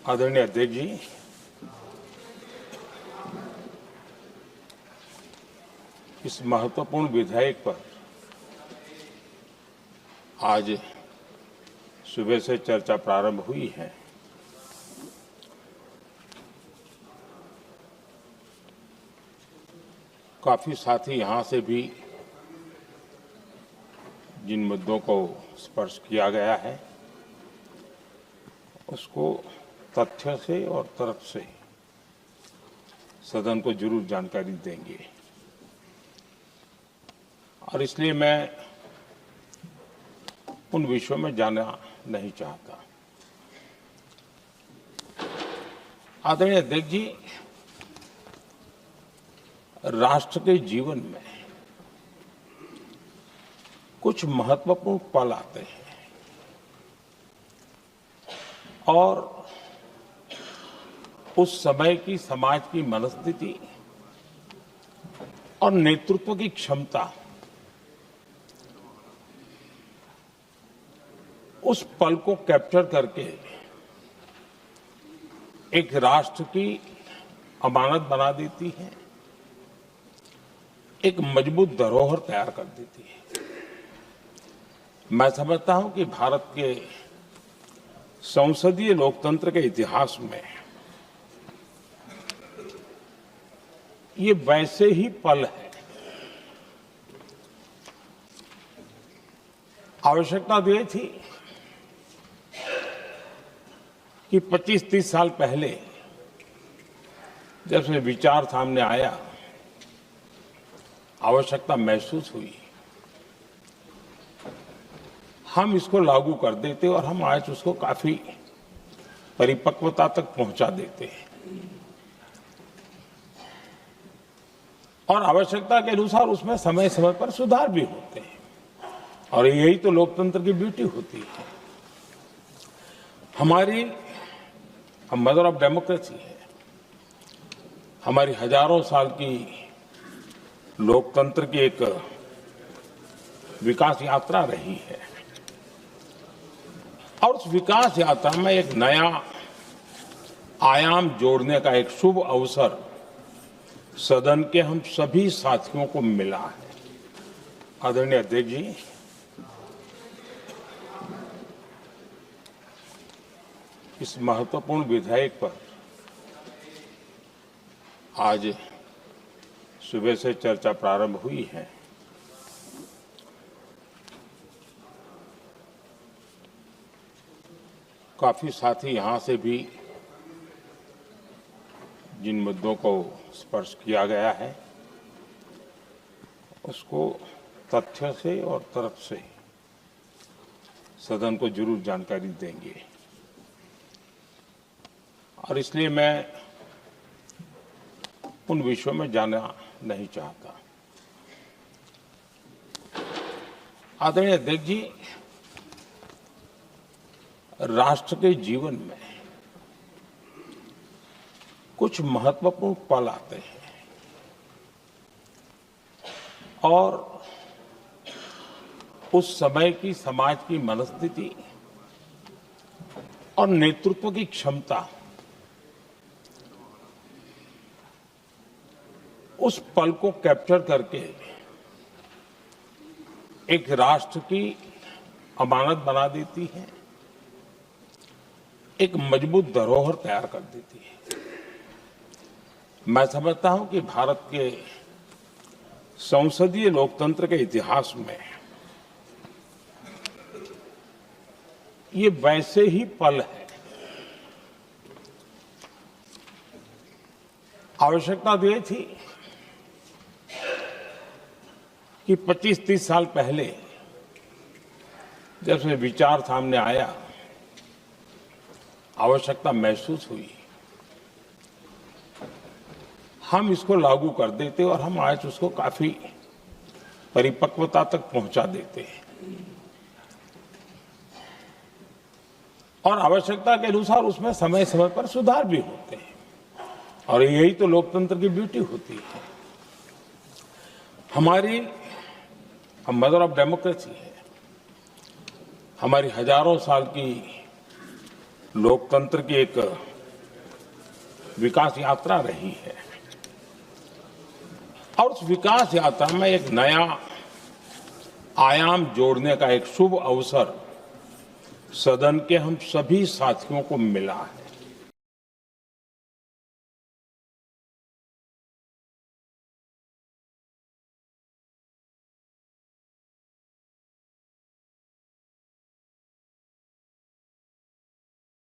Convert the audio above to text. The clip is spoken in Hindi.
आदरणीय अध्यक्ष जी, इस महत्वपूर्ण विधेयक पर आज सुबह से चर्चा प्रारंभ हुई है। काफी साथी यहां से भी जिन मुद्दों को स्पर्श किया गया है उसको तथ्य से और तर्क से सदन को जरूर जानकारी देंगे और इसलिए मैं उन विषयों में जाना नहीं चाहता। आदरणीय अध्यक्ष जी, राष्ट्र के जीवन में कुछ महत्वपूर्ण पल आते हैं और उस समय की समाज की मनस्थिति और नेतृत्व की क्षमता उस पल को कैप्चर करके एक राष्ट्र की अमानत बना देती है, एक मजबूत धरोहर तैयार कर देती है। मैं समझता हूं कि भारत के संसदीय लोकतंत्र के इतिहास में ये वैसे ही पल है। आवश्यकता तो ये थी कि 25-30 साल पहले जब से विचार सामने आया, आवश्यकता महसूस हुई, हम इसको लागू कर देते और हम आज उसको काफी परिपक्वता तक पहुंचा देते हैं और आवश्यकता के अनुसार उसमें समय समय पर सुधार भी होते हैं और यही तो लोकतंत्र की ब्यूटी होती है। हमारी मदर ऑफ डेमोक्रेसी है, हमारी हजारों साल की लोकतंत्र की एक विकास यात्रा रही है और उस विकास यात्रा में एक नया आयाम जोड़ने का एक शुभ अवसर सदन के हम सभी साथियों को मिला है। आदरणीय अध्यक्ष जी, इस महत्वपूर्ण विधेयक पर आज सुबह से चर्चा प्रारंभ हुई है। काफी साथी यहां से भी जिन मुद्दों को स्पर्श किया गया है उसको तथ्य से और तर्क से सदन को जरूर जानकारी देंगे और इसलिए मैं उन विषयों में जाना नहीं चाहता। आदरणीय अध्यक्ष जी, राष्ट्र के जीवन में कुछ महत्वपूर्ण पल आते हैं और उस समय की समाज की मनस्थिति और नेतृत्व की क्षमता उस पल को कैप्चर करके एक राष्ट्र की अमानत बना देती है, एक मजबूत धरोहर तैयार कर देती है। मैं समझता हूं कि भारत के संसदीय लोकतंत्र के इतिहास में ये वैसे ही पल है। आवश्यकता तो ये थी कि 25-30 साल पहले जब से विचार सामने आया, आवश्यकता महसूस हुई, हम इसको लागू कर देते और हम आज उसको काफी परिपक्वता तक पहुंचा देते हैं और आवश्यकता के अनुसार उसमें समय समय पर सुधार भी होते हैं और यही तो लोकतंत्र की ब्यूटी होती है। हमारी मदर ऑफ डेमोक्रेसी है, हमारी हजारों साल की लोकतंत्र की एक विकास यात्रा रही है और उस विकास यात्रा में एक नया आयाम जोड़ने का एक शुभ अवसर सदन के हम सभी साथियों को मिला है।